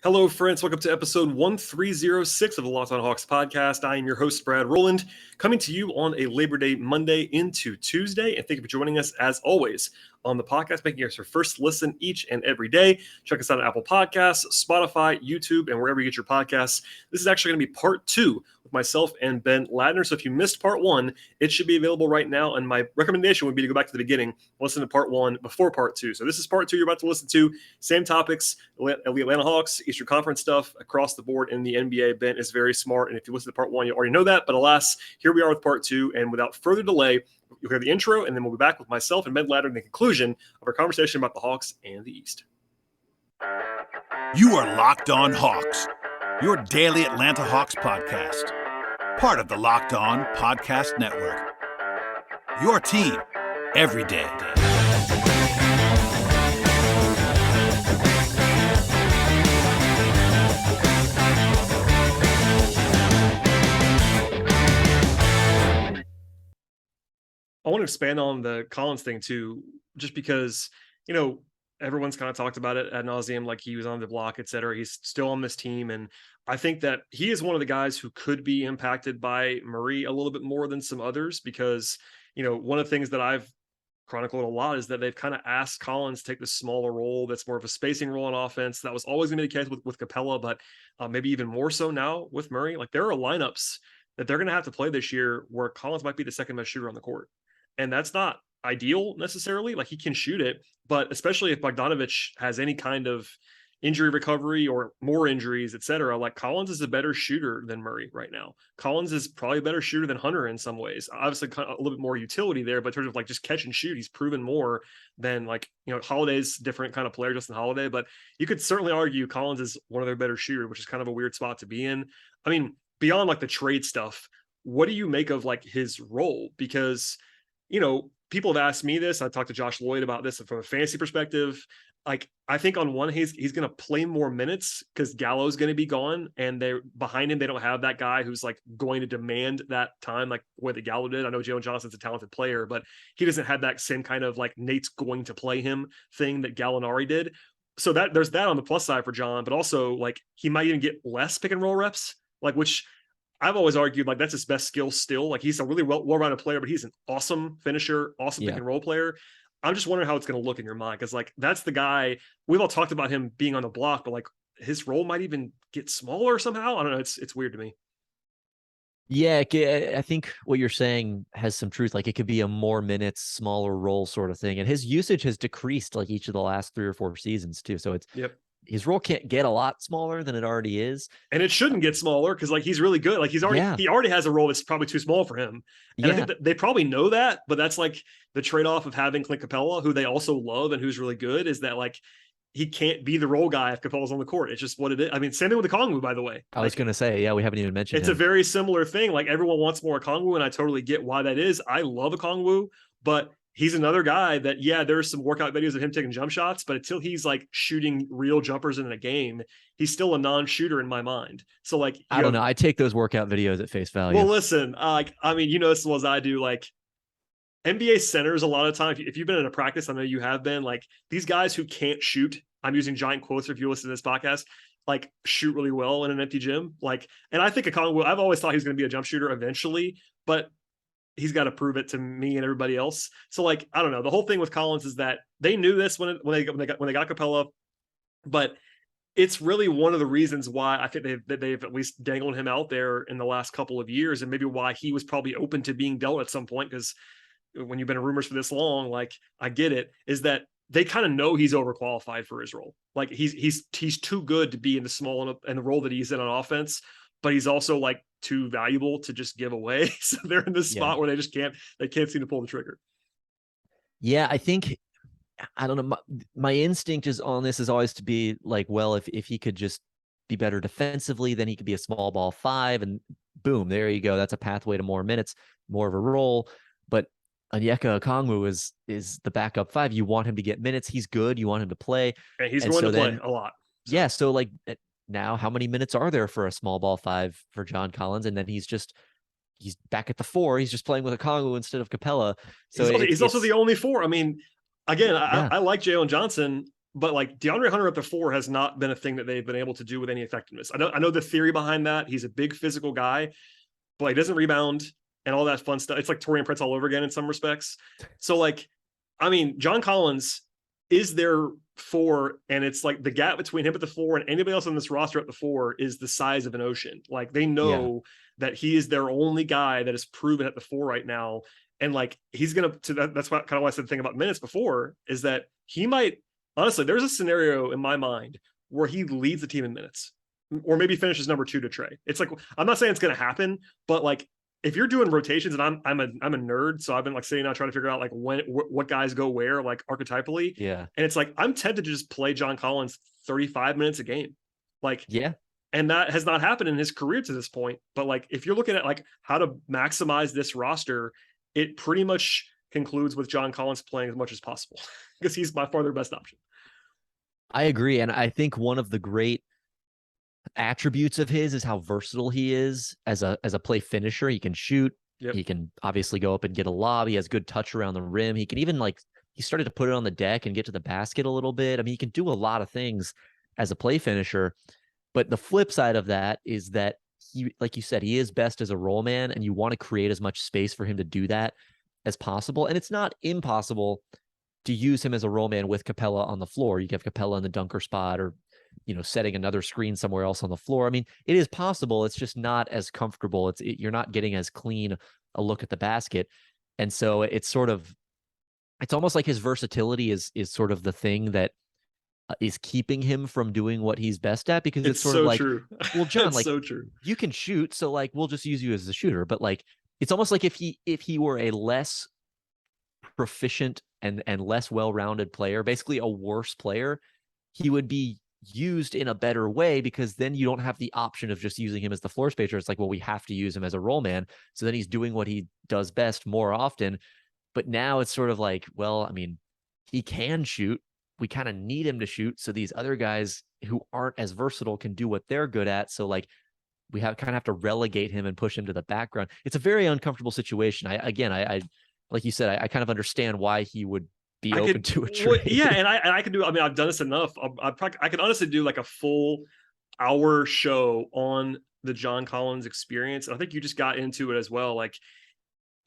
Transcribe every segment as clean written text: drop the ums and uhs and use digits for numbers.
Hello, friends. Welcome to episode 1306 of the Locked On Hawks podcast. I am your host, Brad Rowland, coming to you on a Labor Day Monday into Tuesday. And thank you for joining us, as always, on the podcast, making us your first listen each and every day. Check us out on Apple Podcasts, Spotify, YouTube, and wherever you get your podcasts. This is actually going to be part 2 with myself and Ben Ladner. So if you missed part 1, it should be available right now. And my recommendation would be to go back to the beginning, listen to part 1 before part 2. So this is part 2 you're about to listen to. Same topics, the Atlanta Hawks, Eastern Conference stuff across the board in the NBA. Ben is very smart. And if you listen to part 1, you already know that. But alas, here we are with part 2. And without further delay, you'll hear the intro, and then we'll be back with myself and Ben Ladner in the conclusion of our conversation about the Hawks and the East. You are Locked On Hawks, your daily Atlanta Hawks podcast. Part of the Locked On Podcast Network. Your team every day. I want to expand on the Collins thing too, just because, everyone's kind of talked about it ad nauseum, like he was on the block, et cetera. He's still on this team. And I think that he is one of the guys who could be impacted by Murray a little bit more than some others, because, one of the things that I've chronicled a lot is that they've kind of asked Collins to take this smaller role that's more of a spacing role on offense. That was always going to be the case with Capella, but maybe even more so now with Murray. Like, there are lineups that they're going to have to play this year where Collins might be the second best shooter on the court. And that's not ideal necessarily. Like, he can shoot it, but especially if Bogdanovich has any kind of injury recovery or more injuries, et cetera, like, Collins is a better shooter than Murray right now. Collins is probably a better shooter than Hunter in some ways. Obviously, kind of a little bit more utility there, but in terms of like just catch and shoot, he's proven more than Holiday's different kind of player, Justin Holiday. But you could certainly argue Collins is one of their better shooters, which is kind of a weird spot to be in. I mean, beyond like the trade stuff, what do you make of like his role? Because people have asked me this. I talked to Josh Lloyd about this from a fantasy perspective. Like, I think on one, he's going to play more minutes because Gallo's going to be gone, and they're behind him. They don't have that guy who's like going to demand that time like the way that Gallo did. I know Jalen Johnson's a talented player, but he doesn't have that same kind of like Nate's going to play him thing that Gallinari did. So that there's that on the plus side for John, but also like he might even get less pick and roll reps, like, which I've always argued like that's his best skill still. Like, he's a really well-rounded player, but he's an awesome finisher, awesome pick and roll player. I'm just wondering how it's going to look in your mind, because like that's the guy. We've all talked about him being on the block, but like his role might even get smaller somehow. I don't know. It's weird to me. Yeah, I think what you're saying has some truth. Like, it could be a more minutes, smaller role sort of thing. And his usage has decreased like each of the last 3 or 4 seasons too. So it's his role can't get a lot smaller than it already is. And it shouldn't get smaller because like he's really good. Like he already has a role that's probably too small for him. And I think that they probably know that, but that's like the trade-off of having Clint Capella, who they also love and who's really good, is that like he can't be the role guy if Capella's on the court. It's just what it is. I mean, same thing with the Okongwu, by the way. I was going to say, we haven't even mentioned it's him. A very similar thing. Like, everyone wants more Okongwu, and I totally get why that is. I love Okongwu, but he's another guy that, there's some workout videos of him taking jump shots, but until he's like shooting real jumpers in a game, he's still a non-shooter in my mind. So like, I don't know. I take those workout videos at face value. Well, listen, this as well as I do, like NBA centers, a lot of time, if you've been in a practice, I know you have been, like these guys who can't shoot, I'm using giant quotes if you listen to this podcast, like shoot really well in an empty gym. Like, and I think Okongwu, I've always thought he's going to be a jump shooter eventually, but he's got to prove it to me and everybody else. So like, I don't know. The whole thing with Collins is that they knew this when they got Capella, but it's really one of the reasons why I think they've at least dangled him out there in the last couple of years, and maybe why he was probably open to being dealt at some point. Because when you've been in rumors for this long, like I get it, is that they kind of know he's overqualified for his role. Like he's too good to be in the small and the role that he's in on offense, but he's also like too valuable to just give away. So they're in this spot where they can't seem to pull the trigger. Yeah, I think, I don't know. My instinct is on this is always to be like, well, if he could just be better defensively, then he could be a small ball 5, and boom, there you go. That's a pathway to more minutes, more of a role. But Onyeka Okongwu is the backup 5. You want him to get minutes. He's good. You want him to play. And he's going to play a lot. So. Yeah. So like now, how many minutes are there for a small ball 5 for John Collins? And then he's back at the 4. He's just playing with Okongwu instead of Capella. So he's also the only 4. I mean, again, I like Jalen Johnson, but like DeAndre Hunter at the 4 has not been a thing that they've been able to do with any effectiveness. I know the theory behind that. He's a big physical guy, but he doesn't rebound and all that fun stuff. It's like Torian Prince all over again in some respects. So like, I mean, John Collins is their 4, and it's like the gap between him at the 4 and anybody else on this roster at the 4 is the size of an ocean. Like they know that he is their only guy that is proven at the 4 right now. And like, he's going to that's what kind of why I said the thing about minutes before is that he might, honestly, there's a scenario in my mind where he leads the team in minutes or maybe finishes number 2 to Trey. It's like, I'm not saying it's going to happen, but like, if you're doing rotations, and I'm a nerd, so I've been like sitting down trying to figure out like what guys go where, like archetypally. Yeah. And it's like I'm tempted to just play John Collins 35 minutes a game, like and that has not happened in his career to this point. But like if you're looking at like how to maximize this roster, it pretty much concludes with John Collins playing as much as possible because he's by far their best option. I agree, and I think one of the great attributes of his is how versatile he is as a play finisher. He can shoot. He can obviously go up and get a lob. He has good touch around the rim. He can even like, he started to put it on the deck and get to the basket a little bit. I mean, he can do a lot of things as a play finisher, but the flip side of that is that he, like you said, he is best as a roll man, and you want to create as much space for him to do that as possible. And it's not impossible to use him as a roll man with Capella on the floor. You have Capella in the dunker spot, or setting another screen somewhere else on the floor. I mean, it is possible. It's just not as comfortable. You're not getting as clean a look at the basket. And so it's almost like his versatility is sort of the thing that is keeping him from doing what he's best at, because it's sort so of like, true. Well, John, like so true. You can shoot. So like, we'll just use you as the shooter, but like, it's almost like if he were a less proficient and less well-rounded player, basically a worse player, he would be used in a better way, because then you don't have the option of just using him as the floor spacer. It's like, well, we have to use him as a roll man. So then he's doing what he does best more often. But now it's sort of like, well, I mean, he can shoot. We kind of need him to shoot. So these other guys who aren't as versatile can do what they're good at. So like, we have to relegate him and push him to the background. It's a very uncomfortable situation. I like you said, I kind of understand why he would be open to a trade. Well, yeah, and I can do. I mean, I've done this enough. I can honestly do like a full hour show on the John Collins experience. And I think you just got into it as well. Like,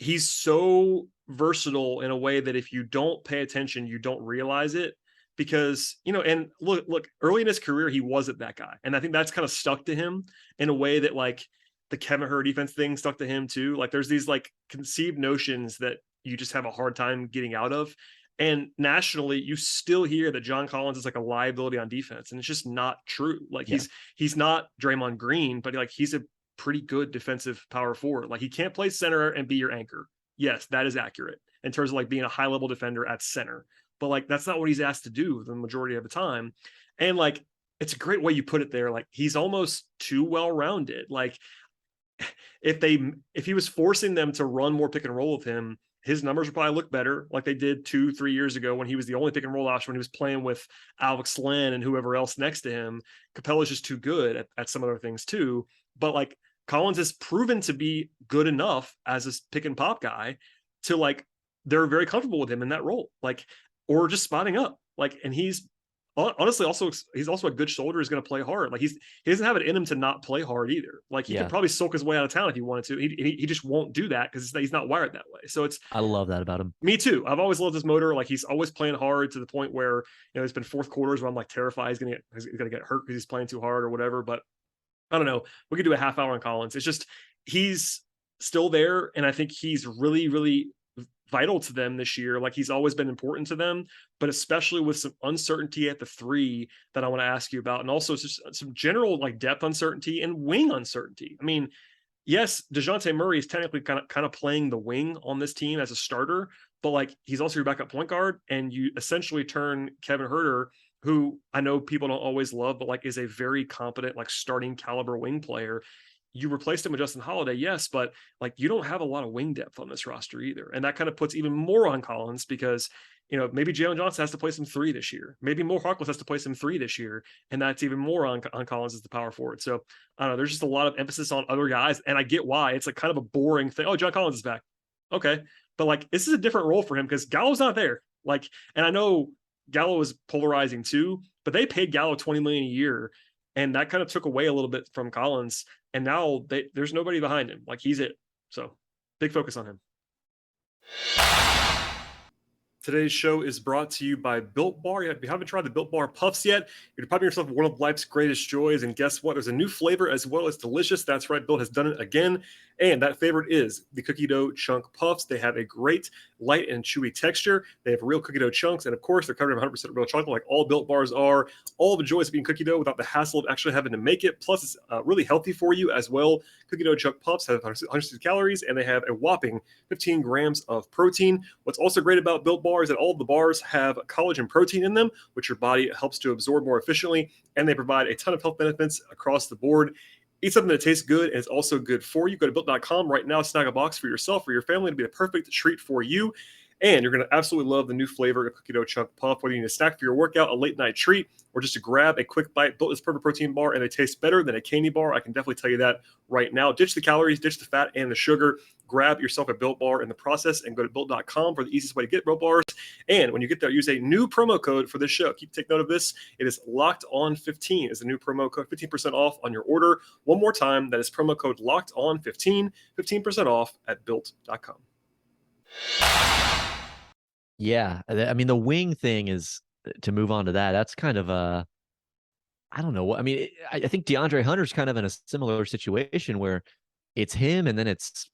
he's so versatile in a way that if you don't pay attention, you don't realize it. Because, and look, early in his career, he wasn't that guy. And I think that's kind of stuck to him in a way that like the Kevin Hurt defense thing stuck to him too. Like there's these like conceived notions that you just have a hard time getting out of. And nationally, you still hear that John Collins is like a liability on defense. And it's just not true. Like he's not Draymond Green, but like he's a pretty good defensive power forward. Like he can't play center and be your anchor. Yes, that is accurate in terms of like being a high level defender at center. But like, that's not what he's asked to do the majority of the time. And like, it's a great way you put it there. Like he's almost too well-rounded. Like if he was forcing them to run more pick and roll with him, his numbers would probably look better like they did 2-3 years ago when he was the only pick and roll option, when he was playing with Alex Len and whoever else next to him. Capella's just too good at some other things too. But like Collins has proven to be good enough as a pick and pop guy to like, they're very comfortable with him in that role. Like, or just spotting up, like, and he's honestly he's also a good shoulder. He's going to play hard. Like he doesn't have it in him to not play hard either. Like he could probably sulk his way out of town if he wanted to. He just won't do that because he's not wired that way. So I love that about him. Me too. I've always loved his motor. Like he's always playing hard to the point where it's been fourth quarters where I'm like terrified he's gonna get hurt because he's playing too hard or whatever. But I don't know. We could do a half hour on Collins. It's just he's still there, and I think he's really, really vital to them this year. Like he's always been important to them, but especially with some uncertainty at the 3 that I want to ask you about. And also just some general like depth uncertainty and wing uncertainty. I mean, yes, Dejounte Murray is technically kind of playing the wing on this team as a starter, but like he's also your backup point guard, and you essentially turn Kevin Huerter, who I know people don't always love, but like is a very competent, like starting caliber wing player. You replaced him with Justin Holiday, yes, but like you don't have a lot of wing depth on this roster either. And that kind of puts even more on Collins because, maybe Jalen Johnson has to play some 3 this year. Maybe Mo Harkless has to play some 3 this year. And that's even more on Collins as the power forward. So I don't know, there's just a lot of emphasis on other guys. And I get why. It's like kind of a boring thing. Oh, John Collins is back. Okay. But like, this is a different role for him because Gallo's not there. Like, and I know Gallo was polarizing too, but they paid Gallo $20 million a year, and that kind of took away a little bit from Collins. And now there's nobody behind him. Like, he's it. So big focus on him. Today's show is brought to you by Built Bar. If you haven't tried the Built Bar Puffs yet, you're depriving yourself of one of life's greatest joys. And guess what? There's a new flavor as well as delicious. That's right, Built has done it again. And that favorite is the cookie dough chunk puffs. They have a great light and chewy texture. They have real cookie dough chunks. And of course, they're covered in 100% real chocolate, like all Built Bars are. All the joys of eating cookie dough without the hassle of actually having to make it. Plus, it's really healthy for you as well. Cookie dough chunk puffs have 160 calories, and they have a whopping 15 grams of protein. What's also great about Built Bar is that all the bars have collagen protein in them, which your body helps to absorb more efficiently. And they provide a ton of health benefits across the board. Eat something that tastes good and it's also good for you. Go to Built.com right now, snag a box for yourself or your family to be the perfect treat for you. And you're going to absolutely love the new flavor of cookie dough chunk puff. Whether you need a snack for your workout, a late night treat, or just to grab a quick bite, Built is perfect protein bar, and they taste better than a candy bar. I can definitely tell you that right now. Ditch the calories, ditch the fat and the sugar. Grab yourself a Built bar in the process and go to Built.com for the easiest way to get Built bars. And when you get there, use a new promo code for this show. Take note of this. It is Locked On 15 is the new promo code, 15% off on your order. One more time, that is promo code Locked On 15, 15% off at Built.com. Yeah, I mean, the wing thing is, to move on to that, that's kind of a, I don't know what, I mean, I think DeAndre Hunter's kind of in a similar situation where it's him and then it's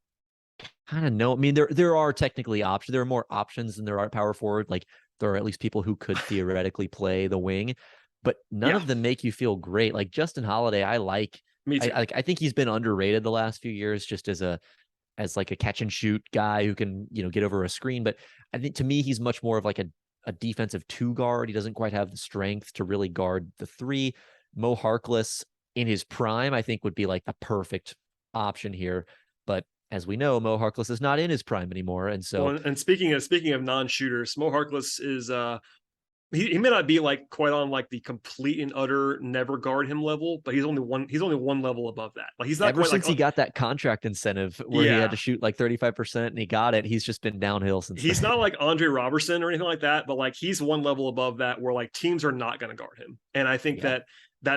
kind of I mean, there are technically options. There are more options than there are power forward. Like, there are at least people who could theoretically play the wing, but none of them make you feel great. Like Justin Holiday, I like. Me too. I think he's been underrated the last few years, just as like a catch and shoot guy who can, get over a screen. But I think, to me, he's much more of like a defensive 2 guard. He doesn't quite have the strength to really guard the 3. Mo Harkless in his prime, I think, would be like the perfect option here. But as we know, Mo Harkless is not in his prime anymore. And so, and speaking of non-shooters, Mo Harkless is, he may not be like quite on like the complete and utter never guard him level, but he's only one level above that. Like, he's not ever quite since like, he got that contract incentive where he had to shoot like 35% and he got it, he's just been downhill since he's then. not like Andre Robertson or anything like that, but like, he's one level above that where like teams are not going to guard him. And I think that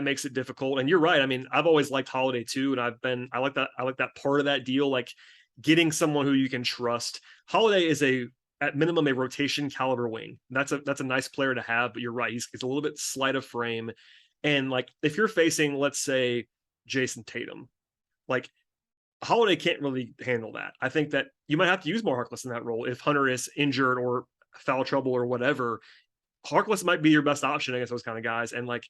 makes it difficult. And you're right. I mean, I've always liked Holiday too. And I like that part of that deal, like getting someone who you can trust. Holiday is at minimum a rotation caliber wing. That's a nice player to have, but you're right. He's a little bit slight of frame. And like, if you're facing, let's say, Jason Tatum, like, Holiday can't really handle that. I think that you might have to use more Harkless in that role. If Hunter is injured or foul trouble or whatever, Harkless might be your best option against those kind of guys. And like,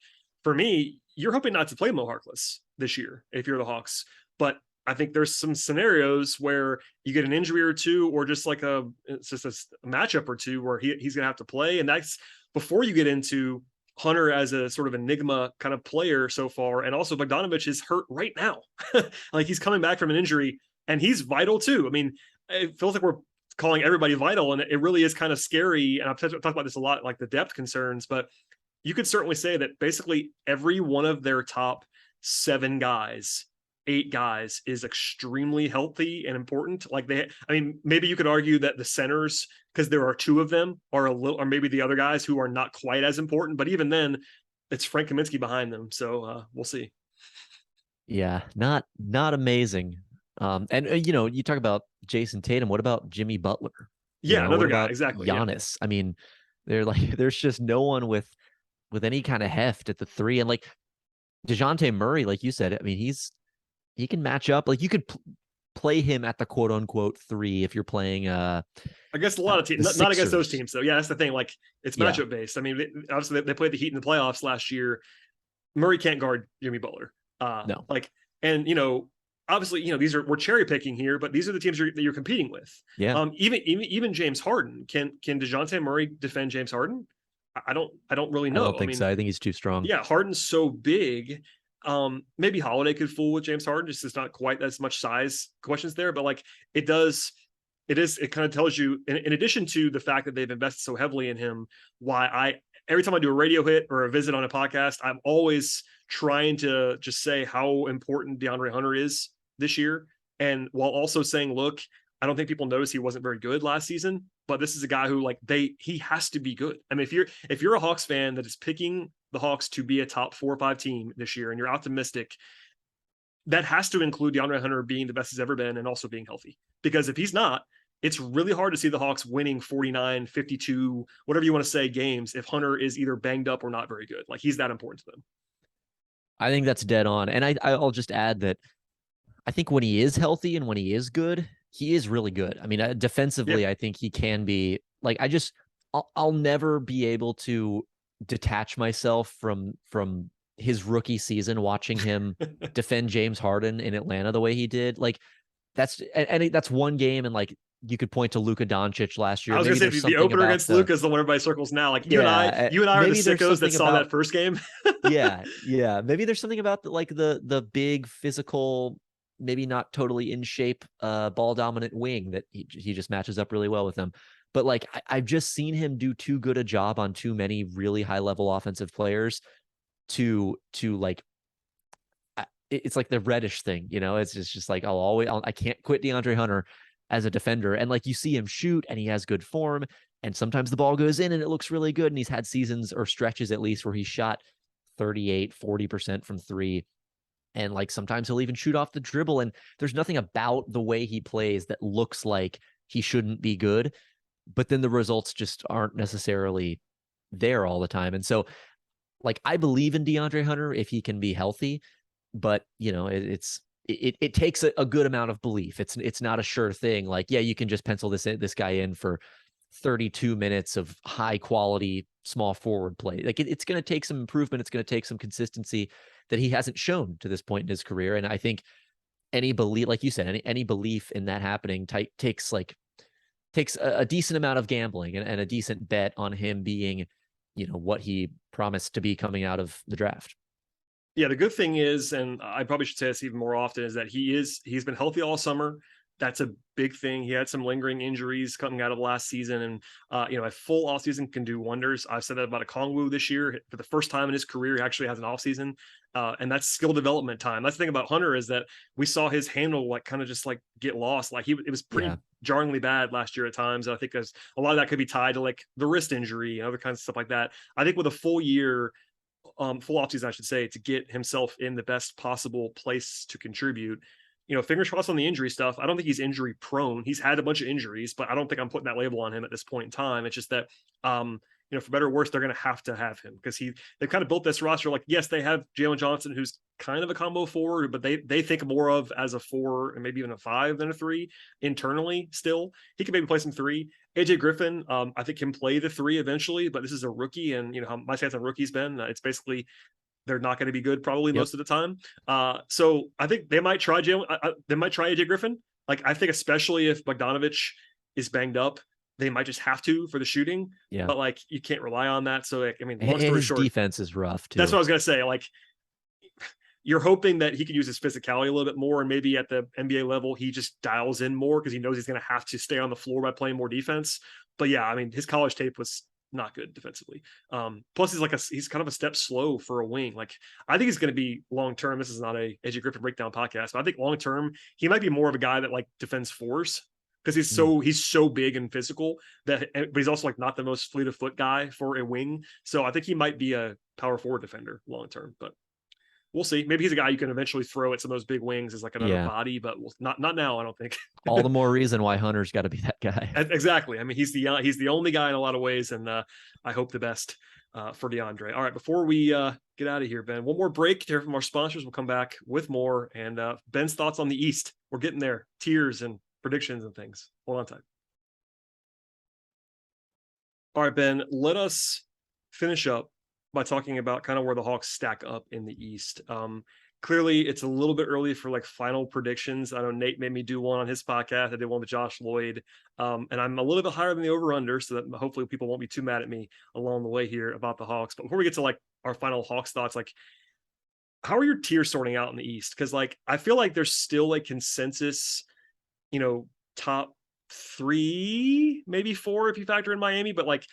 for me, you're hoping not to play Mo Harkless this year if you're the Hawks. But I think there's some scenarios where you get an injury or two, or just like it's just a matchup or two where he's going to have to play. And that's before you get into Hunter as a sort of enigma kind of player so far. And also Bogdanovich is hurt right now. Like, he's coming back from an injury and he's vital too. I mean, it feels like we're calling everybody vital, and it really is kind of scary. And I've talked about this a lot, like the depth concerns, but you could certainly say that basically every one of their top 7 guys, 8 guys, is extremely healthy and important. Like, maybe you could argue that the centers, because there are 2 of them, are or maybe the other guys who are not quite as important, but even then it's Frank Kaminsky behind them. So we'll see. Yeah, not amazing. And you talk about Jason Tatum. What about Jimmy Butler? Yeah, another guy, about exactly. Giannis. Yeah. I mean, there's just no one with any kind of heft at the 3. And like Dejounte Murray, like you said, I mean, he can match up. Like, you could play him at the quote unquote 3 if you're playing. I guess a lot of teams, not against those teams. So yeah, that's the thing. Like, it's matchup based. I mean, obviously they played the Heat in the playoffs last year. Murray can't guard Jimmy Butler. No. Like, and obviously, we're cherry picking here, but these are the teams that you're competing with. Yeah. Even James Harden. Can Dejounte Murray defend James Harden? I don't really know. I don't think so. I think he's too strong. Yeah, Harden's so big. Maybe Holiday could fool with James Harden. Just, it's not quite as much size questions there, but like, it kind of tells you, in addition to the fact that they've invested so heavily in him, why every time I do a radio hit or a visit on a podcast, I'm always trying to just say how important DeAndre Hunter is this year. And while also saying, look, I don't think people noticed he wasn't very good last season. but this is a guy who like he has to be good. I mean, if you're a Hawks fan that is picking the Hawks to be a top 4 or 5 team this year, and you're optimistic, that has to include DeAndre Hunter being the best he's ever been and also being healthy. Because if he's not, it's really hard to see the Hawks winning 49, 52, whatever you want to say, games if Hunter is either banged up or not very good. Like, he's that important to them. I think that's dead on. And I'll just add that I think when he is healthy and when he is good, he is really good. I mean, defensively, I think he can be like, I'll never be able to detach myself from his rookie season, watching him defend James Harden in Atlanta the way he did. Like, that's one game, and like you could point to Luka Doncic last year. I was going to say the opener against Luka is the one everybody circles now. Like, you and I are the sickos that saw that first game. yeah. Maybe there's something about the big physical, maybe not totally in shape, ball dominant wing that he just matches up really well with them. But like, I've just seen him do too good a job on too many really high level offensive players to like, it's like the Reddish thing, you know. It's just like I can't quit DeAndre Hunter as a defender. And like, you see him shoot and he has good form, and sometimes the ball goes in and it looks really good, and he's had seasons or stretches at least where he shot 38-40% from three, and like sometimes he'll even shoot off the dribble, and there's nothing about the way he plays that looks like he shouldn't be good, but then the results just aren't necessarily there all the time. And so like, I believe in DeAndre Hunter if he can be healthy, but you know, it takes a good amount of belief. It's not a sure thing. Like, yeah, you can just pencil this guy in for 32 minutes of high quality small forward play. Like, it's going to take some improvement. It's going to take some consistency that he hasn't shown to this point in his career. And I think any belief, like you said, any belief in that happening takes a decent amount of gambling and a decent bet on him being, you know, what he promised to be coming out of the draft. Yeah, the good thing is, and I probably should say this even more often, is that he's been healthy all summer. That's a big thing. He had some lingering injuries coming out of last season, and a full offseason can do wonders. I've said that about Okongwu this year. For the first time in his career, he actually has an offseason, and that's skill development time. That's the thing about Hunter, is that we saw his handle like kind of just like get lost. Like, it was pretty jarringly bad last year at times. And I think there's a lot of that could be tied to like the wrist injury and other kinds of stuff like that. I think with a full year, full offseason, I should say, to get himself in the best possible place to contribute, you know, fingers crossed on the injury stuff. I don't think he's injury prone. He's had a bunch of injuries, but I don't think I'm putting that label on him at this point in time. It's just that, for better or worse, they're going to have him, because they've kind of built this roster. Like, yes, they have Jalen Johnson, who's kind of a combo forward, but they think more of as a 4 and maybe even a 5 than a 3 internally. Still, he can maybe play some 3. AJ Griffin, I think, can play the 3 eventually, but this is a rookie, and you know how my stance on rookies been. It's basically they're not going to be good probably most of the time. So I think they might try they might try AJ Griffin. Like, I think especially if Bogdanovich is banged up, they might just have to for the shooting. Yeah. But like, you can't rely on that. So like, I mean, long story short, defense is rough too. That's what I was going to say. Like, you're hoping that he could use his physicality a little bit more, and maybe at the NBA level, he just dials in more because he knows he's going to have to stay on the floor by playing more defense. But yeah, I mean, his college tape was not good defensively. Plus he's kind of a step slow for a wing. Like, I think he's going to be long-term. This is not a AJ Griffin breakdown podcast, but I think long-term, he might be more of a guy that like defends 4s, because he's so big and physical but he's also like not the most fleet of foot guy for a wing. So I think he might be a power forward defender long-term, but we'll see. Maybe he's a guy you can eventually throw at some of those big wings as like another body, but not now, I don't think. All the more reason why Hunter's got to be that guy. Exactly. I mean, he's the only guy in a lot of ways, and I hope the best for DeAndre. All right, before we get out of here, Ben, one more break to hear from our sponsors. We'll come back with more, and Ben's thoughts on the East. We're getting there. Tiers and predictions and things. Hold on tight. All right, Ben, let us finish up by talking about kind of where the Hawks stack up in the East. Clearly, it's a little bit early for like final predictions. I know Nate made me do one on his podcast. I did one with Josh Lloyd, and I'm a little bit higher than the over/under, so that hopefully people won't be too mad at me along the way here about the Hawks. But before we get to like our final Hawks thoughts, like, how are your tiers sorting out in the East? Because like, I feel like there's still a consensus, you know, top 3, maybe 4 if you factor in Miami, but like,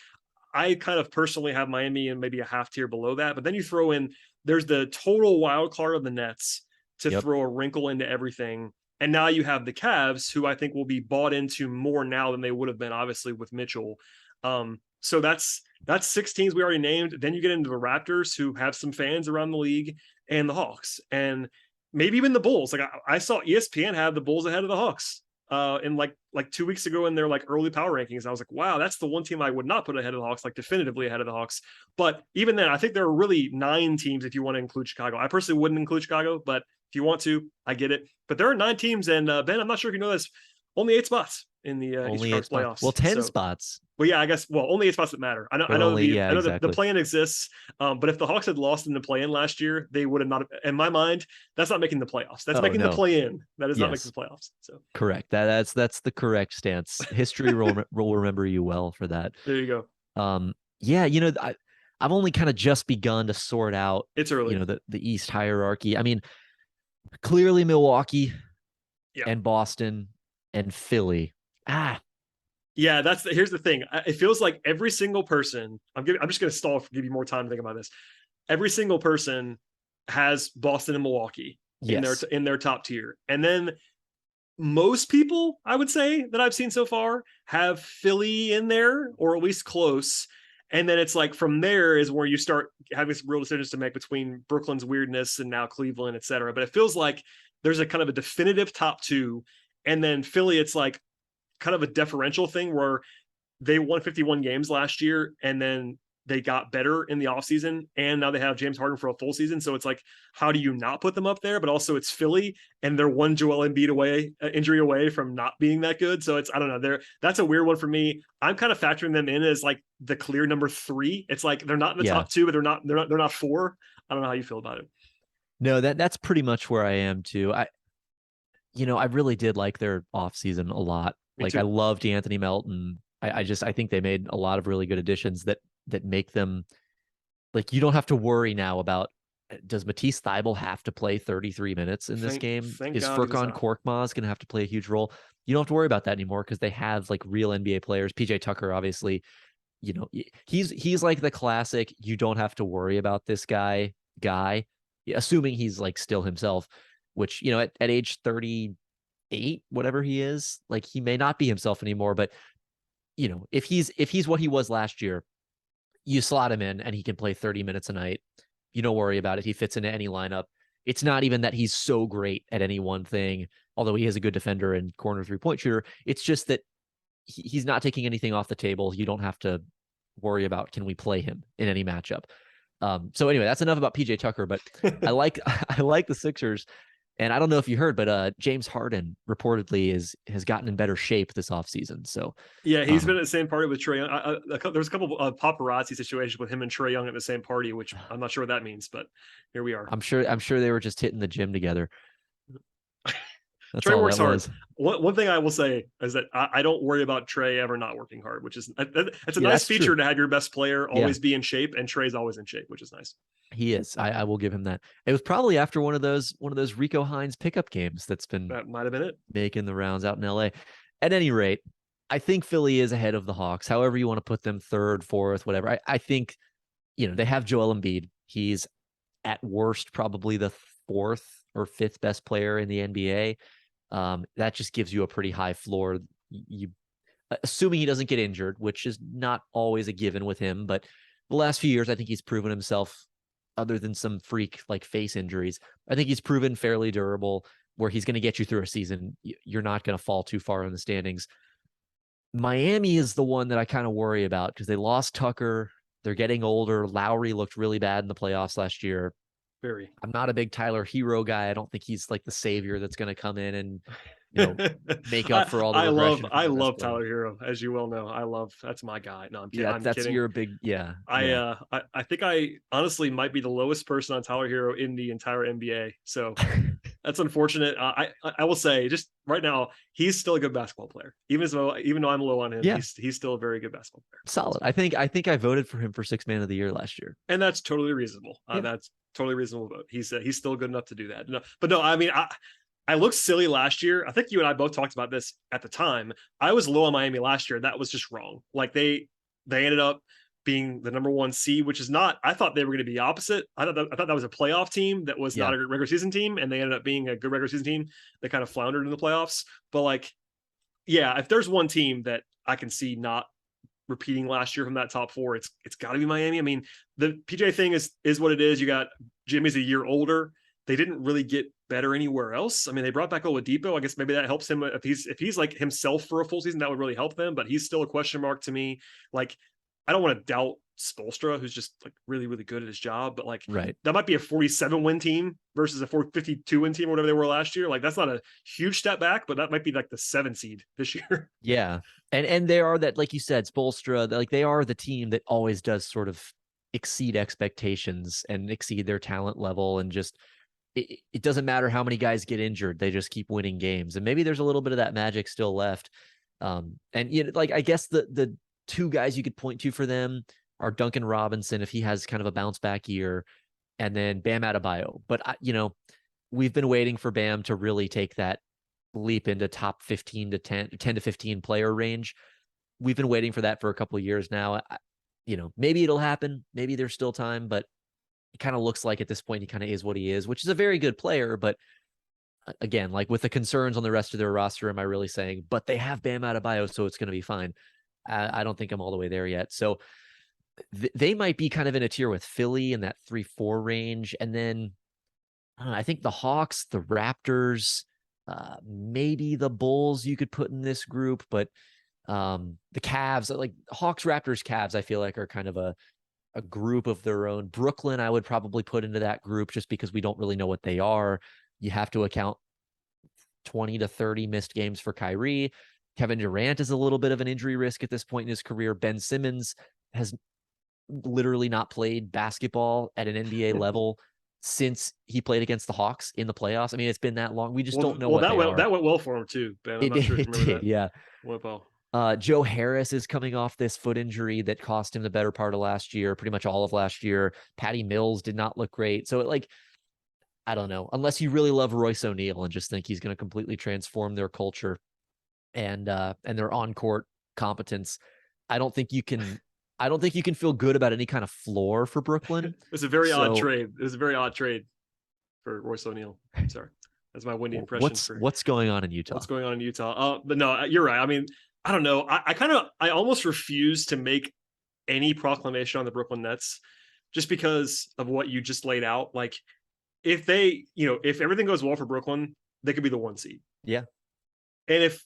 I kind of personally have Miami and maybe a half tier below that. But then you throw in, there's the total wild card of the Nets to throw a wrinkle into everything. And now you have the Cavs, who I think will be bought into more now than they would have been, obviously, with Mitchell. So that's 6 teams we already named. Then you get into the Raptors, who have some fans around the league, and the Hawks, and maybe even the Bulls. Like I saw ESPN have the Bulls ahead of the Hawks in like 2 weeks ago in their like early power rankings. I was like, wow, that's the one team I would not put ahead of the Hawks, like definitively ahead of the Hawks. But even then, I think there are really 9 teams if you want to include Chicago. I personally wouldn't include Chicago, but if you want to, I get it. But there are 9 teams, and Ben, I'm not sure if you know this, only 8 spots in the Eastern Conference playoffs. Well, 10 so, spots. Well, yeah, I guess. Well, only 8 spots that matter. I know exactly. the play-in exists, but if the Hawks had lost in the play-in last year, they would have not. In my mind, that's not making the playoffs. That's making the play-in. That is not making the playoffs. So correct. That's the correct stance. History will remember you well for that. There you go. Yeah, I've only kind of just begun to sort out. It's early. The East hierarchy. I mean, clearly Milwaukee, and Boston, and Philly. Yeah, here's the thing. It feels like every single person. I'm just going to stall give you more time to think about this. Every single person has Boston and Milwaukee in their top tier, and then most people, I would say, that I've seen so far have Philly in there, or at least close. And then it's like from there is where you start having some real decisions to make between Brooklyn's weirdness and now Cleveland, et cetera. But it feels like there's a kind of a definitive top 2, and then Philly, it's like kind of a deferential thing where they won 51 games last year, and then they got better in the offseason, and now they have James Harden for a full season. So it's like, how do you not put them up there? But also it's Philly, and they're one Joel Embiid injury away from not being that good. So it's, I don't know, that's a weird one for me. I'm kind of factoring them in as like the clear number 3. It's like they're not in the top 2, but they're not 4. I don't know how you feel about it. No, that's pretty much where I am too. I really did like their offseason a lot. I loved Anthony Melton. I think they made a lot of really good additions that make them, like, you don't have to worry now about, does Matisse Thybulle have to play 33 minutes in this game? Is Furkan Korkmaz going to have to play a huge role? You don't have to worry about that anymore because they have like real NBA players. PJ Tucker, obviously, he's like the classic, you don't have to worry about this guy, assuming he's like still himself, which, at age 38, whatever he is, like, he may not be himself anymore, but if he's what he was last year, you slot him in and he can play 30 minutes a night. You don't worry about it. He fits into any lineup. It's not even that he's so great at any one thing, although he is a good defender and corner 3-point shooter. It's just that he's not taking anything off the table. You don't have to worry about, can we play him in any matchup? So anyway, that's enough about PJ Tucker, but I like the Sixers. And I don't know if you heard, but James Harden reportedly has gotten in better shape this offseason. So yeah, he's been at the same party with Trae Young. There's a couple of paparazzi situations with him and Trae Young at the same party, which I'm not sure what that means, but here we are. I'm sure they were just hitting the gym together. Trae works hard. One thing I will say is that I don't worry about Trae ever not working hard, which is it's a nice feature true. To have your best player always be in shape, and Trae's always in shape, which is nice. He is. I will give him that. It was probably after one of those Rico Hines pickup games that might have been it, making the rounds out in LA. At any rate, I think Philly is ahead of the Hawks. However you want to put them, 3rd, 4th, whatever. I think they have Joel Embiid. He's at worst probably the 4th or 5th best player in the NBA. That just gives you a pretty high floor. You assuming he doesn't get injured, which is not always a given with him, but the last few years, I think he's proven himself, other than some freak like face injuries. I think he's proven fairly durable where he's going to get you through a season. You're not going to fall too far in the standings. Miami is the one that I kind of worry about because they lost Tucker. They're getting older. Lowry looked really bad in the playoffs last year. I'm not a big Tyler Hero guy. I don't think he's like the savior that's going to come in and make up for all the regression. I love Tyler Hero, as you well know. That's my guy. No, I'm kidding. Yeah, that's kidding. Your big I think I honestly might be the lowest person on Tyler Hero in the entire NBA. So that's unfortunate. I will say, just right now, he's still a good basketball player. Even though I'm low on him, he's still a very good basketball player. Solid. I think I voted for him for 6th man of the year last year, and that's totally reasonable. That's totally reasonable vote. He's still good enough to do that. No, I mean, I looked silly last year. I think you and I both talked about this at the time. I was low on Miami last year. That was just wrong. Like they ended up being the number 1 seed, which is not. I thought they were going to be opposite. I thought that was a playoff team that was not a regular season team, and they ended up being a good regular season team that kind of floundered in the playoffs. But like, yeah, if there's one team that I can see not repeating last year from that top 4, it's got to be Miami. I mean, the PJ thing is what it is. You got Jimmy's a year older. They didn't really get better anywhere else. I mean, they brought back Oladipo. I guess maybe that helps him if he's like himself for a full season. That would really help them. But he's still a question mark to me. Like, I don't want to doubt Spoelstra, who's just like really, really good at his job. But like, that might be a 47 win team versus a 52 win team, or whatever they were last year. Like, that's not a huge step back, but that might be like the 7 seed this year. Yeah. And they are that, like you said, Spoelstra, like they are the team that always does sort of exceed expectations and exceed their talent level. And just, it doesn't matter how many guys get injured. They just keep winning games. And maybe there's a little bit of that magic still left. And you know, like, I guess the 2 guys you could point to for them are Duncan Robinson, if he has kind of a bounce back year, and then Bam Adebayo. But you know, we've been waiting for Bam to really take that leap into top 10 to 15 player range. We've been waiting for that for a couple of years now. You know, maybe it'll happen. Maybe there's still time, but it kind of looks like at this point he kind of is what he is, which is a very good player. But again, like with the concerns on the rest of their roster, am I really saying, but they have Bam Adebayo, so it's going to be fine? I don't think I'm all the way there yet. So they might be kind of in a tier with Philly in that 3-4 range. And then I don't know, I think the Hawks, the Raptors, maybe the Bulls you could put in this group, but the Cavs, like Hawks, Raptors, Cavs, I feel like are kind of a group of their own. Brooklyn, I would probably put into that group just because we don't really know what they are. You have to account 20 to 30 missed games for Kyrie. Kevin Durant is a little bit of an injury risk at this point in his career. Ben Simmons has literally not played basketball at an NBA level since he played against the Hawks in the playoffs. I mean, it's been that long. We just don't know what they are. That went well for him too, Ben. I'm not sure if you remember that. Yeah. Went well. Joe Harris is coming off this foot injury that cost him the better part of last year, pretty much all of last year. Patty Mills did not look great. So I don't know, unless you really love Royce O'Neal and just think he's going to completely transform their culture and their on-court competence, I don't think you can feel good about any kind of floor for Brooklyn. It was a very odd trade. It was a very odd trade for Royce O'Neal. Sorry. That's my windy impression. What's going on in Utah? What's going on in Utah? But no, you're right. I mean, I don't know. I almost refuse to make any proclamation on the Brooklyn Nets just because of what you just laid out. Like, if everything goes well for Brooklyn, they could be the 1 seed. Yeah. And if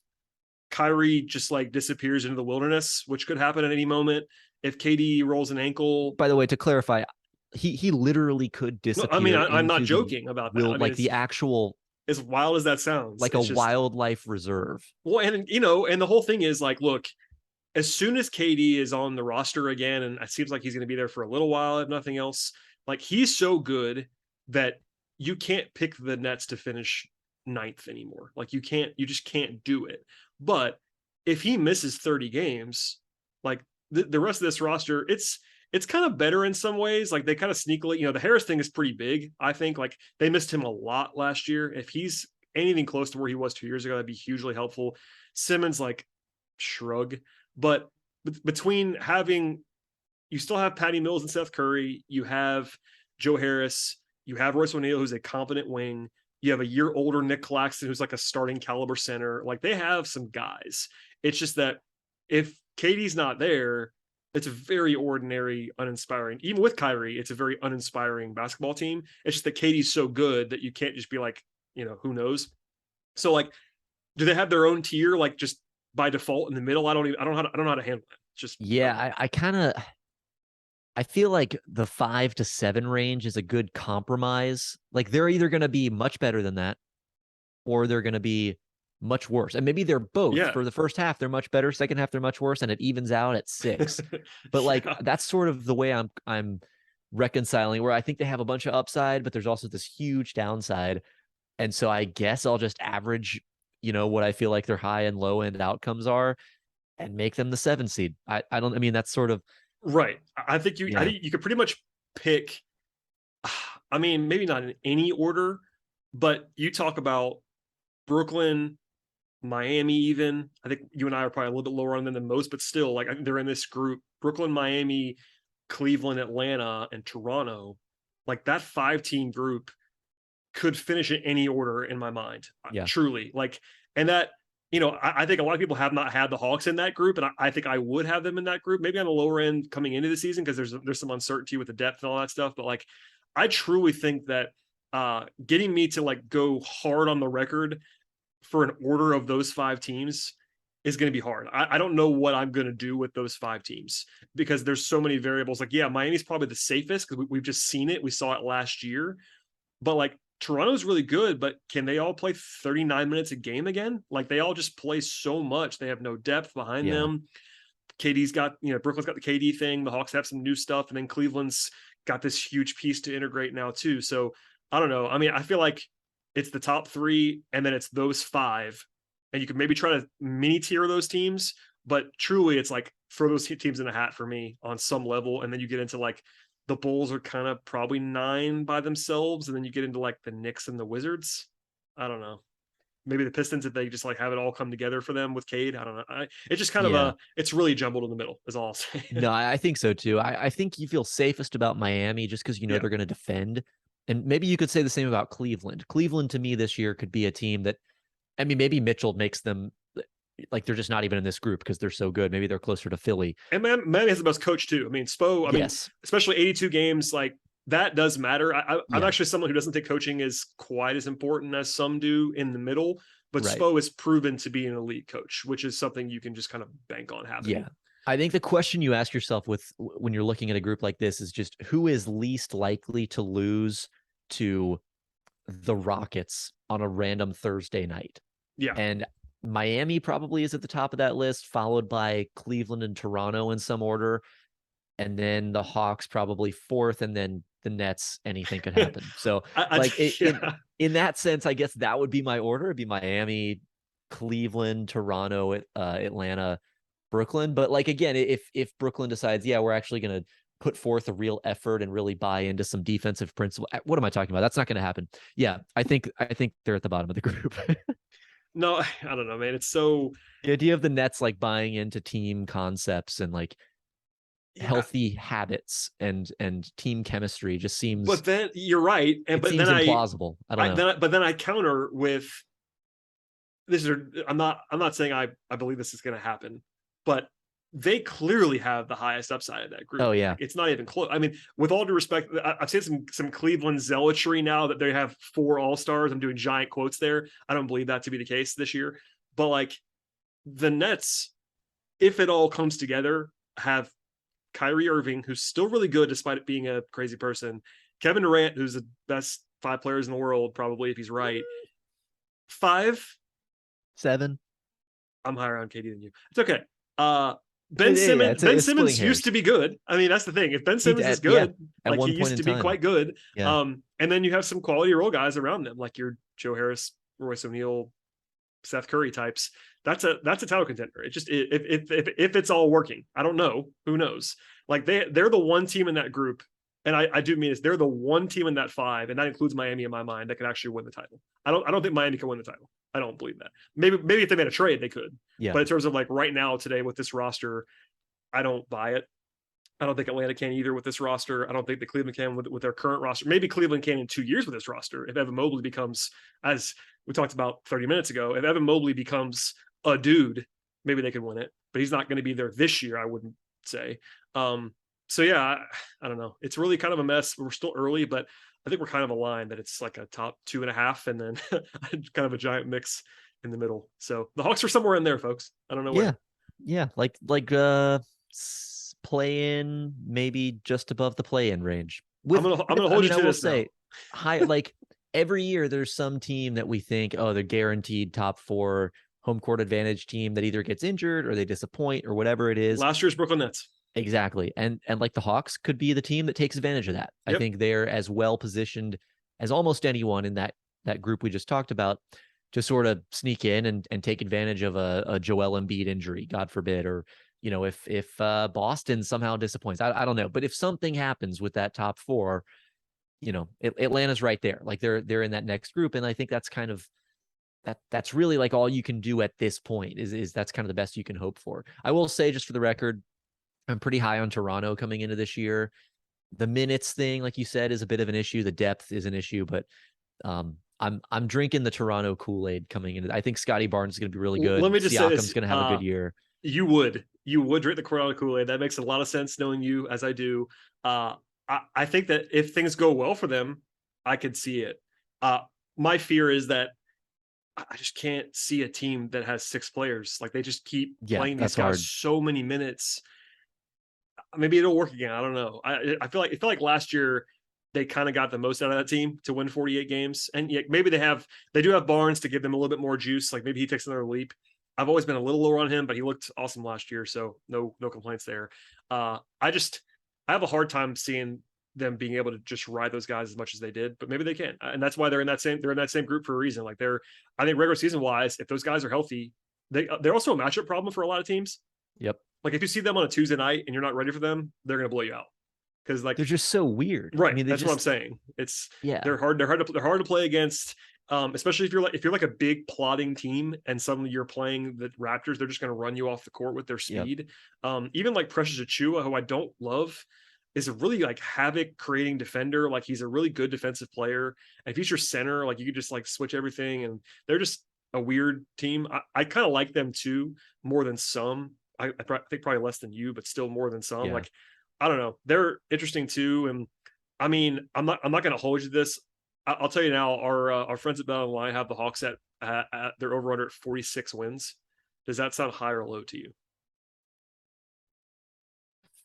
Kyrie just like disappears into the wilderness, which could happen at any moment, if KD rolls an ankle. By the way, to clarify, he literally could disappear. No, I mean, I'm not joking about that. I mean, like the actual, as wild as that sounds, like a wildlife reserve. Well, and and the whole thing is like, look, as soon as KD is on the roster again, and it seems like he's going to be there for a little while, if nothing else, like he's so good that you can't pick the Nets to finish 9th anymore. Like you just can't do it. But if he misses 30 games, like the rest of this roster, it's kind of better in some ways. Like they kind of sneakily, the Harris thing is pretty big. I think like they missed him a lot last year. If he's anything close to where he was 2 years ago, that'd be hugely helpful. Simmons, like, shrug. But between you still have Patty Mills and Seth Curry, you have Joe Harris, you have Royce O'Neal, who's a competent wing. You have a year older Nick Claxton, who's like a starting caliber center. Like they have some guys. It's just that if KD's not there, it's a very ordinary, uninspiring. Even with Kyrie, it's a very uninspiring basketball team. It's just that KD's so good that you can't just be like, who knows? So like, do they have their own tier, like just by default in the middle? I don't know how to handle it. Just I feel like the 5 to 7 range is a good compromise. Like they're either going to be much better than that, or they're going to be much worse. And maybe they're both. Yeah. For the first half, they're much better. Second half, they're much worse, and it evens out at 6. But like that's sort of the way I'm reconciling, where I think they have a bunch of upside, but there's also this huge downside. And so I guess I'll just average, what I feel like their high and low end outcomes are, and make them the 7 seed. I mean, that's sort of right. I think you could pretty much pick. I mean, maybe not in any order, but you talk about Brooklyn, Miami even. I think you and I are probably a little bit lower on them than most, but still, like they're in this group: Brooklyn, Miami, Cleveland, Atlanta, and Toronto. Like that 5-team group could finish in any order in my mind. Yeah. Truly. Like, and that, I think a lot of people have not had the Hawks in that group, and I think I would have them in that group, maybe on the lower end coming into the season, because there's some uncertainty with the depth and all that stuff. But like, I truly think that getting me to like go hard on the record for an order of those 5 teams is going to be hard. I don't know what I'm going to do with those 5 teams, because there's so many variables. Like, yeah, Miami's probably the safest because we've just seen it. We saw it last year, but like Toronto's really good, but can they all play 39 minutes a game again? Like they all just play so much. They have no depth behind them. KD's got, Brooklyn's got the KD thing. The Hawks have some new stuff. And then Cleveland's got this huge piece to integrate now too. So I don't know. I mean, I feel like it's the top 3 and then it's those 5. And you can maybe try to mini tier those teams, but truly it's like throw those teams in a hat for me on some level. And then you get into like the Bulls are kind of probably 9 by themselves. And then you get into like the Knicks and the Wizards. I don't know. Maybe the Pistons, if they just like have it all come together for them with Cade. I don't know. It's just kind of it's really jumbled in the middle is all I'll say. No, I think so too. I think you feel safest about Miami just because they're going to defend. And maybe you could say the same about Cleveland. Cleveland to me this year could be a team that, I mean, maybe Mitchell makes them like they're just not even in this group because they're so good. Maybe they're closer to Philly. And Miami has the best coach too. I mean, Spo, mean, especially 82 games, like that does matter. I'm actually someone who doesn't think coaching is quite as important as some do in the middle, but Spo is proven to be an elite coach, which is something you can just kind of bank on happening. Yeah. I think the question you ask yourself when you're looking at a group like this is just who is least likely to lose to the Rockets on a random Thursday night. Yeah. And Miami probably is at the top of that list, followed by Cleveland and Toronto in some order. And then the Hawks probably 4th, and then the Nets, anything could happen. So in that sense, I guess that would be my order. It'd be Miami, Cleveland, Toronto, Atlanta, Brooklyn. But like, again, if Brooklyn decides, we're actually going to put forth a real effort and really buy into some defensive principle. What am I talking about? That's not going to happen. Yeah. I think they're at the bottom of the group. No, I don't know, man. It's so the idea of the Nets like buying into team concepts and like healthy habits and team chemistry just seems. But then you're right, and but then implausible. I don't know. But then I counter with this. I'm not saying I believe this is going to happen, but they clearly have the highest upside of that group. Oh yeah, it's not even close. I mean, with all due respect, I've seen some Cleveland zealotry now that they have 4 All-Stars. I'm doing giant quotes there. I don't believe that to be the case this year, but like the Nets, if it all comes together, have Kyrie Irving, who's still really good despite it being a crazy person, Kevin Durant, who's the best 5 players in the world, probably if he's right. 5, 7. I'm higher on KD than you. It's okay. Ben Simmons used to be good. I mean, that's the thing. If Ben Simmons is good, like he used to be quite good. Yeah. And then you have some quality role guys around them, like your Joe Harris, Royce O'Neal, Seth Curry types. That's a title contender. It just if it's all working, I don't know. Who knows? Like they're the one team in that group, and I do mean this. They're the one team in that 5, and that includes Miami in my mind, that can actually win the title. I don't think Miami can win the title. I don't believe that. Maybe if they made a trade, they could. Yeah. But in terms of like right now, today with this roster, I don't buy it. I don't think Atlanta can either with this roster. I don't think the Cleveland can with their current roster. Maybe Cleveland can in 2 years with this roster. If Evan Mobley becomes, as we talked about 30 minutes ago, if Evan Mobley becomes a dude, maybe they could win it. But he's not going to be there this year, I wouldn't say. So yeah, I don't know. It's really kind of a mess. We're still early, but I think we're kind of aligned that it's like a top 2.5 and then kind of a giant mix in the middle. So the Hawks are somewhere in there, folks. I don't know where. Yeah. Like play in, maybe just above the play in range. I'm gonna hold you to this. High, like every year there's some team that we think, oh, they're guaranteed top 4 home court advantage team that either gets injured or they disappoint or whatever it is. Last year's Brooklyn Nets. Exactly. And like the Hawks could be the team that takes advantage of that. Yep. I think they're as well positioned as almost anyone in that group we just talked about to sort of sneak in and take advantage of a Joel Embiid injury, God forbid, or, if Boston somehow disappoints, I don't know. But if something happens with that top 4, Atlanta's right there. Like they're in that next group. And I think that's kind of that's really like all you can do at this point is that's kind of the best you can hope for. I will say, just for the record, I'm pretty high on Toronto coming into this year. The minutes thing, like you said, is a bit of an issue. The depth is an issue, but I'm drinking the Toronto Kool-Aid coming in. I think Scotty Barnes is going to be really good. Let me just say Siakam's this, going to have a good year. You would drink the Toronto Kool-Aid. That makes a lot of sense, knowing you as I do. I think that if things go well for them, I could see it. My fear is that I just can't see a team that has 6 players. Like, they just keep playing these guys hard. so many minutes. Maybe it'll work again. I don't know. I feel like last year they kind of got the most out of that team to win 48 games. And yeah, maybe they do have Barnes to give them a little bit more juice. Like, maybe he takes another leap. I've always been a little lower on him, but he looked awesome last year. So no complaints there. I have a hard time seeing them being able to just ride those guys as much as they did, but maybe they can. And that's why they're in that same group for a reason. Like, I think regular season wise, if those guys are healthy, they're also a matchup problem for a lot of teams. Yep. Like, if you see them on a Tuesday night and you're not ready for them, they're going to blow you out. Because, like, they're just so weird. Right. I mean, that's what I'm saying. They're hard to play against. Especially if you're like a big plotting team and suddenly you're playing the Raptors, they're just going to run you off the court with their speed. Yep. Even like Precious Achiuwa, who I don't love, is a really like havoc creating defender. Like, he's a really good defensive player. And if he's your center, like, you could just like switch everything, and they're just a weird team. I kind of like them too, more than some. I think probably less than you, but still more than some. Yeah. Like, I don't know. They're interesting too. And I mean, I'm not going to hold you to this. I'll tell you now, our friends at BetOnline have the Hawks at their over-under at 46 wins. Does that sound high or low to you?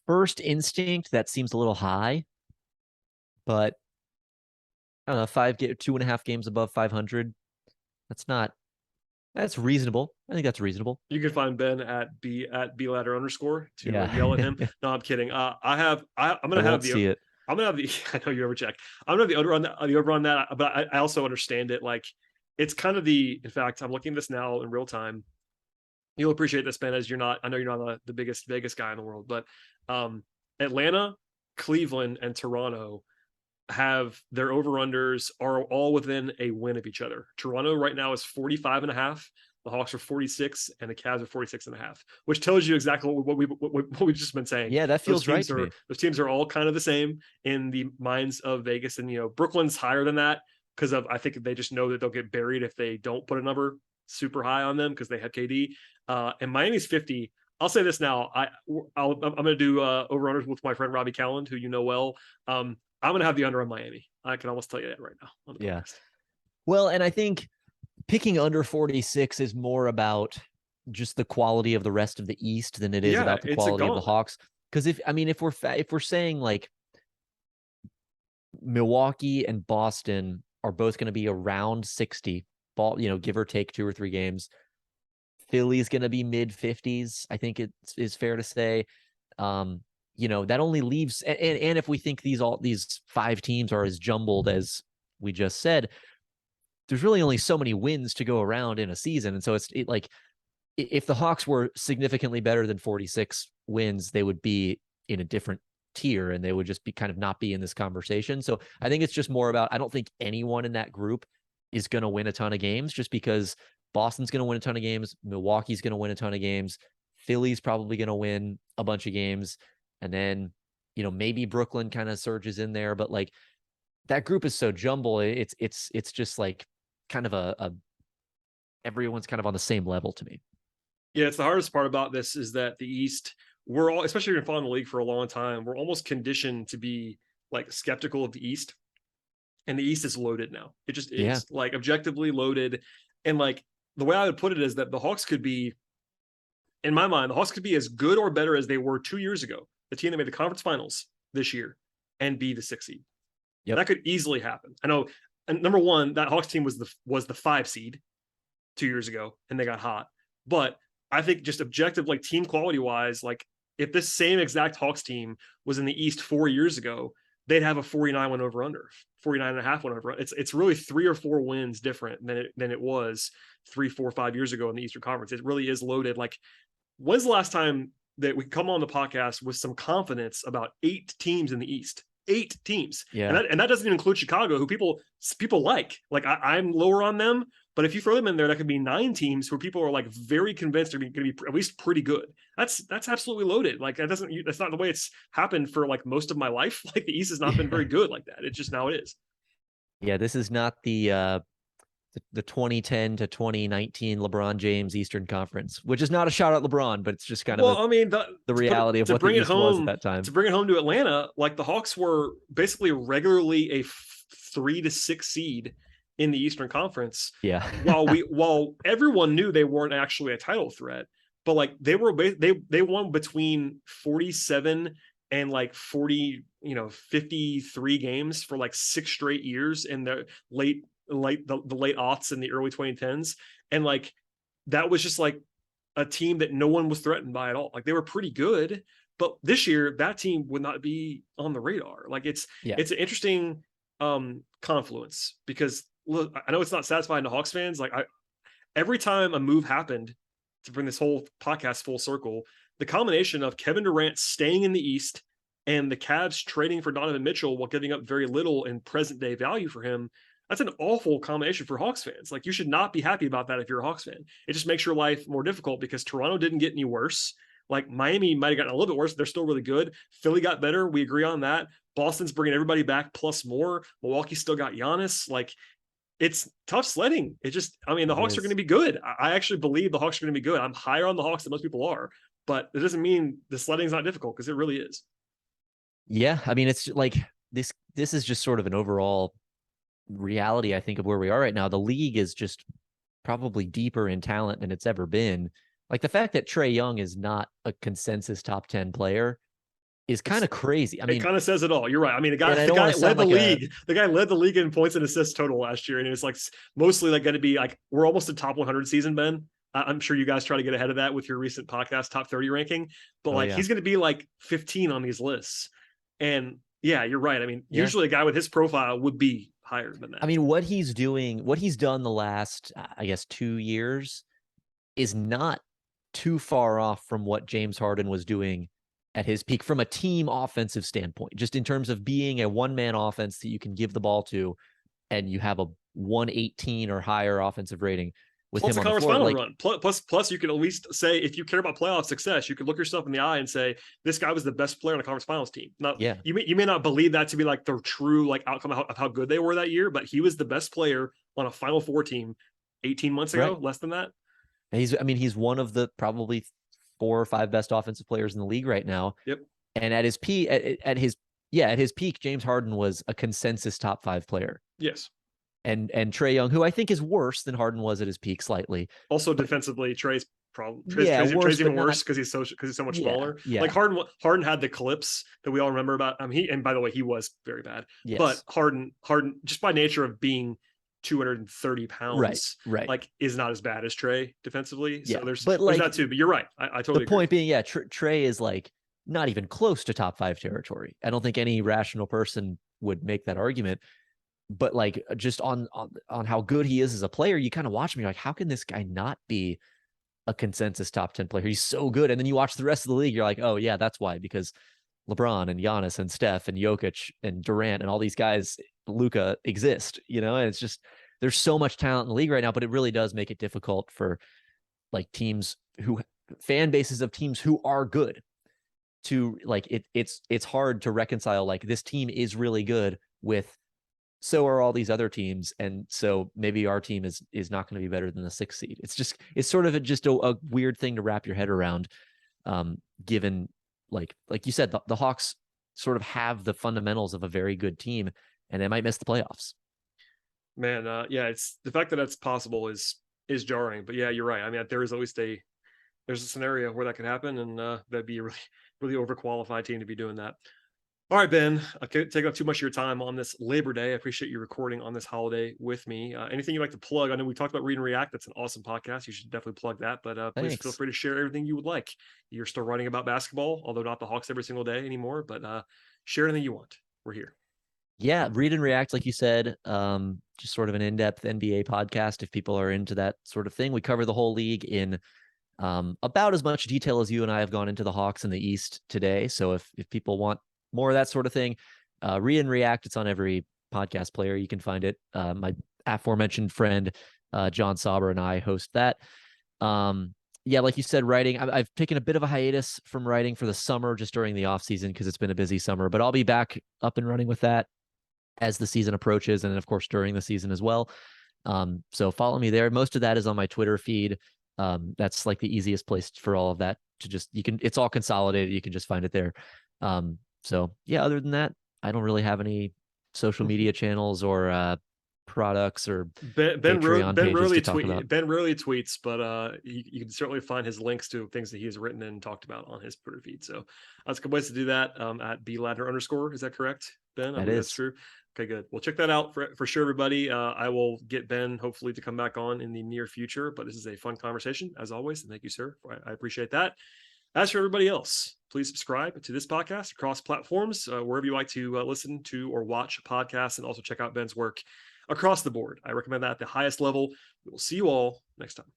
First instinct, that seems a little high, but I don't know, 2.5 games above 500. That's reasonable. I think that's reasonable. You can find Ben at B Ladner_ to yell at him. No, I'm kidding. I'm going to have the I know you ever check. I'm going to have the over on that, but I also understand it. Like, it's kind of in fact, I'm looking at this now in real time. You'll appreciate this, Ben, as I know you're not the biggest Vegas guy in the world, but Atlanta, Cleveland, and Toronto have their over-unders are all within a win of each other. Toronto right now is 45.5. The Hawks are 46, and the Cavs are 46.5, which tells you exactly what we've just been saying. Yeah, that feels right to me. Those teams are all kind of the same in the minds of Vegas, and Brooklyn's higher than that because I think they just know that they'll get buried if they don't put a number super high on them because they have KD. And Miami's 50. I'll say this now. I'm going to do over-unders with my friend Robbie Calland, who you know well. I'm going to have the under on Miami. I can almost tell you that right now. Yeah. Well, and I think picking under 46 is more about just the quality of the rest of the East than it is about the quality of the Hawks. Because if we're saying like Milwaukee and Boston are both going to be around 60, give or take 2 or 3 games. Philly's going to be mid 50s. I think it is fair to say. That only leaves, and if we think these 5 teams are as jumbled as we just said, there's really only so many wins to go around in a season. And so it's like, if the Hawks were significantly better than 46 wins, they would be in a different tier and they would just be kind of not be in this conversation. So I think it's just more about, I don't think anyone in that group is going to win a ton of games, just because Boston's going to win a ton of games. Milwaukee's going to win a ton of games. Philly's probably going to win a bunch of games. And then, maybe Brooklyn kind of surges in there, but like that group is so jumbled. It's just like kind of everyone's kind of on the same level to me. Yeah. It's the hardest part about this is that the East, we're all, especially if you're following the league for a long time, we're almost conditioned to be like skeptical of the East, and the East is loaded now. It just is like objectively loaded. And like the way I would put it is that the Hawks could be, in my mind, the Hawks could be as good or better as they were 2 years ago. The team that made the conference finals this year and be the 6th seed. Yep. That could easily happen. I know. And number one, that Hawks team was the 5 seed 2 years ago, and they got hot. But I think just objective, like team quality wise, like if this same exact Hawks team was in the East 4 years ago, they'd have a 49 win over under, 49.5 win over. It's really 3 or 4 wins different than it was 3, 4, 5 years ago in the Eastern Conference. It really is loaded. Like, when's the last time that we come on the podcast with some confidence about 8 teams in the East? 8 teams. Yeah. And that doesn't even include Chicago, who people like. Like I'm lower on them, But if you throw them in there, that could be 9 teams where people are like very convinced they're going to be at least pretty good. That's absolutely loaded. Like that's not the way it's happened for like most of my life. Like the East has not been very good like that. It's just now it is. Yeah, this is not the 2010 to 2019 LeBron James Eastern Conference, which is not a shot at LeBron, but it's just kind of the reality of what the East was at that time. To bring it home to Atlanta, like the Hawks were basically regularly a 3 to 6 seed in the Eastern Conference. Yeah. while everyone knew they weren't actually a title threat, but like they won between 47 and like 40, 53 games for like 6 straight years in the late aughts and the early 2010s. And like that was just like a team that no one was threatened by at all. Like they were pretty good, but this year that team would not be on the radar. Like it's an interesting confluence, because look, I know it's not satisfying to Hawks fans. Like every time a move happened, to bring this whole podcast full circle, the combination of Kevin Durant staying in the East and the Cavs trading for Donovan Mitchell while giving up very little in present day value for him, that's an awful combination for Hawks fans. Like you should not be happy about that if you're a Hawks fan. It just makes your life more difficult, because Toronto didn't get any worse. Like Miami might have gotten a little bit worse. They're still really good. Philly got better. We agree on that. Boston's bringing everybody back plus more. Milwaukee still got Giannis. Like it's tough sledding. The Hawks are going to be good. I actually believe the Hawks are going to be good. I'm higher on the Hawks than most people are, but it doesn't mean the sledding's not difficult, because it really is. Yeah. I mean, it's like this is just sort of an overall reality, I think, of where we are right now. The league is just probably deeper in talent than it's ever been. Like the fact that Trae Young is not a consensus top 10 player is kind of crazy. I mean, it kind of says it all. You're right. I mean, the guy led the league. The guy led the league in points and assists total last year, and it's like mostly like going to be like we're almost a top 100 season, Ben. I'm sure you guys try to get ahead of that with your recent podcast top 30 ranking, but he's going to be like 15 on these lists. And yeah, you're right. I mean, usually a guy with his profile would be higher than that. I mean, what he's done the last, I guess, 2 years is not too far off from what James Harden was doing at his peak from a team offensive standpoint, just in terms of being a one-man offense that you can give the ball to, and you have a 118 or higher offensive rating with him on the floor. Run. Plus, you can at least say, if you care about playoff success, you can look yourself in the eye and say, this guy was the best player on the conference finals team. You may not believe that to be like the true like outcome of how good they were that year, but he was the best player on a Final Four team 18 months ago, less than that. He's one of the probably 4 or 5 best offensive players in the league right now. Yep. And at his peak, at his peak, James Harden was a consensus top 5 player. Yes. And Trae Young, who I think is worse than Harden was at his peak slightly. Also defensively, Trae's even worse because he's so much smaller. Yeah. Like Harden had the clips that we all remember about. And by the way, he was very bad. Yes. But Harden just by nature of being 230 pounds, right, like is not as bad as Trae defensively. So there's that too. But you're right. I totally agree. The point being, Trae is like not even close to top 5 territory. I don't think any rational person would make that argument. But like just on how good he is as a player, you kind of watch him, you're like, how can this guy not be a consensus top 10 player? He's so good. And then you watch the rest of the league, you're like, oh yeah, that's why, because LeBron and Giannis and Steph and Jokic and Durant and all these guys, Luka, exist, and it's just, there's so much talent in the league right now, but it really does make it difficult for like fan bases of teams who are good to like, it's hard to reconcile like this team is really good with, so are all these other teams, and so maybe our team is not going to be better than the 6th seed. It's sort of just a weird thing to wrap your head around, given like you said, the Hawks sort of have the fundamentals of a very good team, and they might miss the playoffs. Man, it's the fact that that's possible is jarring. But yeah, you're right. I mean, there is always there's a scenario where that could happen, and that'd be a really, really overqualified team to be doing that. All right, Ben, I can't take up too much of your time on this Labor Day. I appreciate you recording on this holiday with me. Anything you'd like to plug? I know we talked about Read and React. That's an awesome podcast. You should definitely plug that, but please feel free to share everything you would like. You're still writing about basketball, although not the Hawks every single day anymore, but share anything you want. We're here. Yeah, Read and React, like you said, just sort of an in-depth NBA podcast if people are into that sort of thing. We cover the whole league in about as much detail as you and I have gone into the Hawks in the East today. So if people want more of that sort of thing, Read and React, it's on every podcast player. You can find it. My aforementioned friend, John Sauber and I host that. Yeah, like you said, writing. I've taken a bit of a hiatus from writing for the summer, just during the off season, because it's been a busy summer. But I'll be back up and running with that as the season approaches, and then of course during the season as well. So follow me there. Most of that is on my Twitter feed. That's like the easiest place for all of that to just, it's all consolidated. You can just find it there. So yeah, other than that, I don't really have any social media channels or products or Patreon pages to talk about. Ben rarely tweets, but you can certainly find his links to things that he has written and talked about on his Twitter feed. So that's a good place to do that. At @BLadner_. Is that correct, Ben? That's true. Okay, good. Well, check that out for sure, everybody. I will get Ben hopefully to come back on in the near future, but this is a fun conversation as always. And thank you, sir. I appreciate that. As for everybody else, please subscribe to this podcast across platforms, wherever you like to listen to or watch podcasts, and also check out Ben's work across the board. I recommend that at the highest level. We will see you all next time.